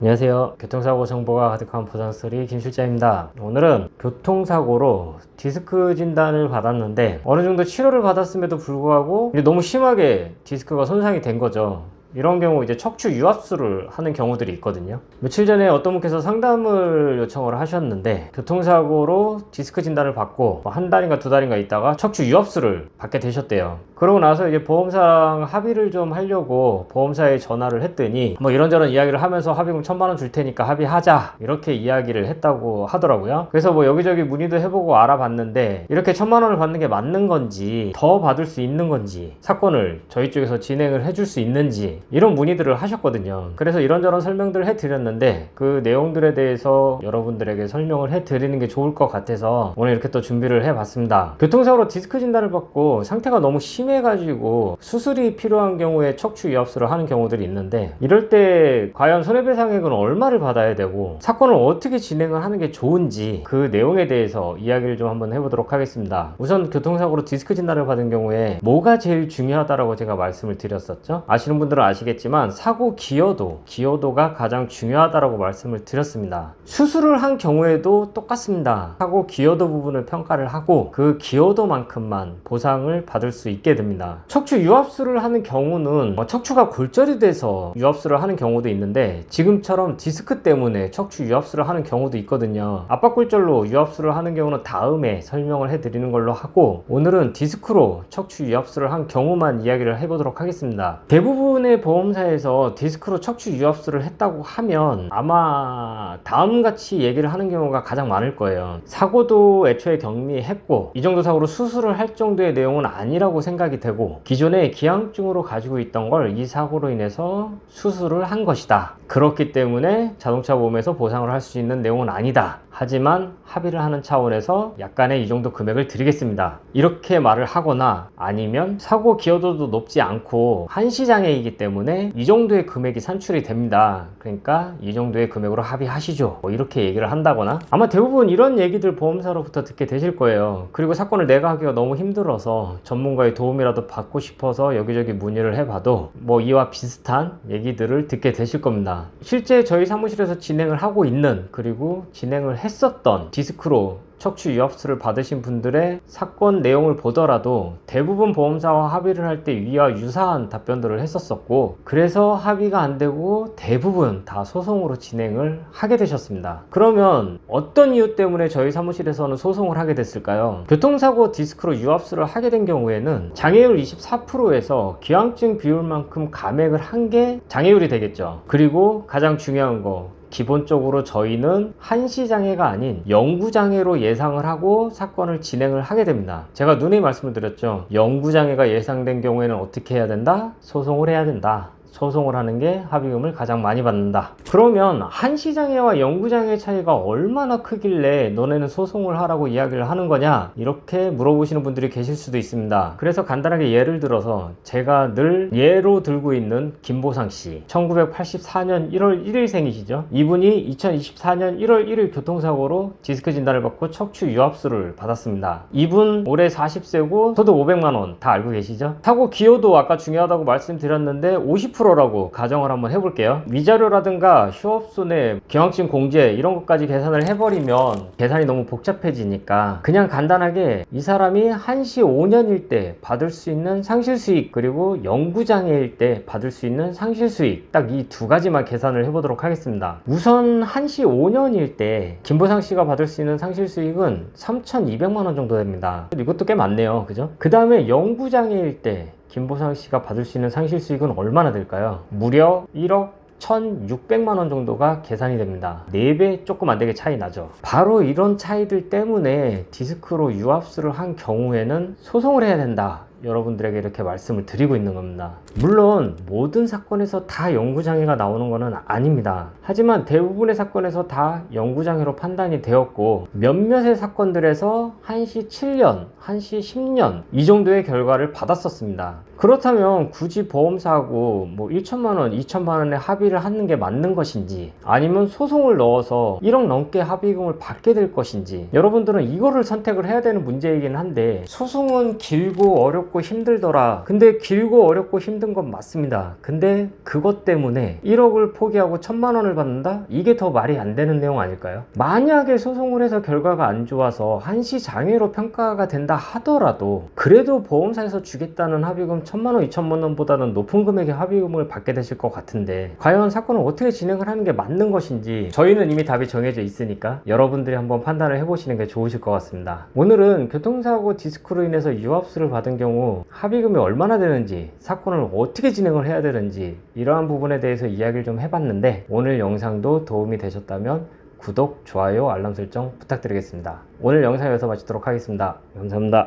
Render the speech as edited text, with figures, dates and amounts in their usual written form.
안녕하세요. 교통사고 정보가 가득한 보상스토리 김실장입니다. 오늘은 교통사고로 디스크 진단을 받았는데 어느 정도 치료를 받았음에도 불구하고 너무 심하게 디스크가 손상이 된 거죠. 이런 경우 이제 척추 유압수를 하는 경우들이 있거든요. 며칠 전에 어떤 분께서 상담을 요청을 하셨는데 교통사고로 디스크 진단을 받고 한 달인가 두 달인가 있다가 척추 유압수를 받게 되셨대요. 그러고 나서 이제 보험사랑 합의를 좀 하려고 보험사에 전화를 했더니 뭐 이런저런 이야기를 하면서 합의금 1,000만 원 줄 테니까 합의하자 이렇게 이야기를 했다고 하더라고요. 그래서 뭐 여기저기 문의도 해보고 알아봤는데 이렇게 1,000만 원을 받는 게 맞는 건지 더 받을 수 있는 건지 사건을 저희 쪽에서 진행을 해줄 수 있는지 이런 문의들을 하셨거든요. 그래서 이런저런 설명들을 해드렸는데 그 내용들에 대해서 여러분들에게 설명을 해드리는 게 좋을 것 같아서 오늘 이렇게 또 준비를 해봤습니다. 교통사고로 디스크 진단을 받고 상태가 너무 심해가지고 수술이 필요한 경우에 척추 유압수를 하는 경우들이 있는데 이럴 때 과연 손해배상액은 얼마를 받아야 되고 사건을 어떻게 진행을 하는 게 좋은지 그 내용에 대해서 이야기를 좀 한번 해보도록 하겠습니다. 우선 교통사고로 디스크 진단을 받은 경우에 뭐가 제일 중요하다라고 제가 말씀을 드렸었죠. 아시는 분들은 아시겠지만 사고 기여도가 가장 중요하다라고 말씀을 드렸습니다. 수술을 한 경우에도 똑같습니다. 사고 기여도 부분을 평가를 하고 그 기여도만큼만 보상을 받을 수 있게 됩니다. 척추 유압수를 하는 경우는 척추가 골절이 돼서 유압수를 하는 경우도 있는데 지금처럼 디스크 때문에 척추 유압수를 하는 경우도 있거든요. 압박골절로 유압수를 하는 경우는 다음에 설명을 해드리는 걸로 하고 오늘은 디스크로 척추 유압수를 한 경우만 이야기를 해보도록 하겠습니다. 대부분의 보험사에서 디스크로 척추 유압수를 했다고 하면 아마 다음같이 얘기를 하는 경우가 가장 많을 거예요. 사고도 애초에 경미했고 이 정도 사고로 수술을 할 정도의 내용은 아니라고 생각이 되고 기존에 기형증으로 가지고 있던 걸 이 사고로 인해서 수술을 한 것이다. 그렇기 때문에 자동차 보험에서 보상을 할 수 있는 내용은 아니다. 하지만 합의를 하는 차원에서 약간의 이 정도 금액을 드리겠습니다. 이렇게 말을 하거나 아니면 사고 기여도도 높지 않고 한시장애이기 때문에 이 정도의 금액이 산출이 됩니다. 그러니까 이 정도의 금액으로 합의하시죠. 뭐 이렇게 얘기를 한다거나 아마 대부분 이런 얘기들 보험사로부터 듣게 되실 거예요. 그리고 사건을 내가 하기가 너무 힘들어서 전문가의 도움이라도 받고 싶어서 여기저기 문의를 해봐도 뭐 이와 비슷한 얘기들을 듣게 되실 겁니다. 실제 저희 사무실에서 진행을 하고 있는 그리고 진행을 했었던 디스크로 척추 유압수를 받으신 분들의 사건 내용을 보더라도 대부분 보험사와 합의를 할 때 위와 유사한 답변들을 했었었고 그래서 합의가 안 되고 대부분 다 소송으로 진행을 하게 되셨습니다. 그러면 어떤 이유 때문에 저희 사무실에서는 소송을 하게 됐을까요? 교통사고 디스크로 유압수를 하게 된 경우에는 장애율 24%에서 기형증 비율만큼 감액을 한 게 장애율이 되겠죠. 그리고 가장 중요한 거 기본적으로 저희는 한시장애가 아닌 영구장애로 예상을 하고 사건을 진행을 하게 됩니다. 제가 누누이 말씀을 드렸죠. 영구장애가 예상된 경우에는 어떻게 해야 된다? 소송을 해야 된다. 소송을 하는 게 합의금을 가장 많이 받는다. 그러면 한시장애와 영구장애 차이가 얼마나 크길래 너네는 소송을 하라고 이야기를 하는 거냐? 이렇게 물어보시는 분들이 계실 수도 있습니다. 그래서 간단하게 예를 들어서 제가 늘 예로 들고 있는 김보상 씨 1984년 1월 1일생이시죠. 이분이 2024년 1월 1일 교통사고로 디스크 진단을 받고 척추 유압수를 받았습니다. 이분 올해 40세고 저도 500만 원 다 알고 계시죠? 사고 기여도 아까 중요하다고 말씀드렸는데 50%라고 가정을 한번 해볼게요. 위자료라든가 휴업손해, 경영증 공제 이런 것까지 계산을 해버리면 계산이 너무 복잡해지니까 그냥 간단하게 이 사람이 한시 5년일 때 받을 수 있는 상실수익 그리고 영구장애일 때 받을 수 있는 상실수익 딱 이 두 가지만 계산을 해보도록 하겠습니다. 우선 한시 5년일 때 김보상 씨가 받을 수 있는 상실수익은 3,200만 원 정도 됩니다. 이것도 꽤 많네요. 그죠? 그 다음에 영구장애일 때 김보상 씨가 받을 수 있는 상실 수익은 얼마나 될까요? 무려 1억 1,600만 원 정도가 계산이 됩니다. 4배 조금 안 되게 차이 나죠. 바로 이런 차이들 때문에 디스크로 유압수를 한 경우에는 소송을 해야 된다. 여러분들에게 이렇게 말씀을 드리고 있는 겁니다. 물론 모든 사건에서 다 영구장애가 나오는 것은 아닙니다. 하지만 대부분의 사건에서 다 영구장애로 판단이 되었고 몇몇의 사건들에서 한시 7년, 한시 10년 이 정도의 결과를 받았었습니다. 그렇다면 굳이 보험사하고 뭐 1천만원, 2천만원의 합의를 하는 게 맞는 것인지 아니면 소송을 넣어서 1억 넘게 합의금을 받게 될 것인지 여러분들은 이거를 선택을 해야 되는 문제이긴 한데 소송은 길고 어렵고 어렵고 힘들더라. 근데 길고 어렵고 힘든 건 맞습니다. 근데 그것 때문에 1억을 포기하고 1,000만 원을 받는다? 이게 더 말이 안 되는 내용 아닐까요? 만약에 소송을 해서 결과가 안 좋아서 한시장애로 평가가 된다 하더라도 그래도 보험사에서 주겠다는 합의금 1,000만 원, 2,000만 원보다는 높은 금액의 합의금을 받게 되실 것 같은데 과연 사건을 어떻게 진행을 하는 게 맞는 것인지 저희는 이미 답이 정해져 있으니까 여러분들이 한번 판단을 해보시는 게 좋으실 것 같습니다. 오늘은 교통사고 디스크로 인해서 유압수를 받은 경우 합의금이 얼마나 되는지, 사건을 어떻게 진행을 해야 되는지 이러한 부분에 대해서 이야기를 좀 해봤는데 오늘 영상도 도움이 되셨다면 구독, 좋아요, 알람 설정 부탁드리겠습니다. 오늘 영상 여기서 마치도록 하겠습니다. 감사합니다.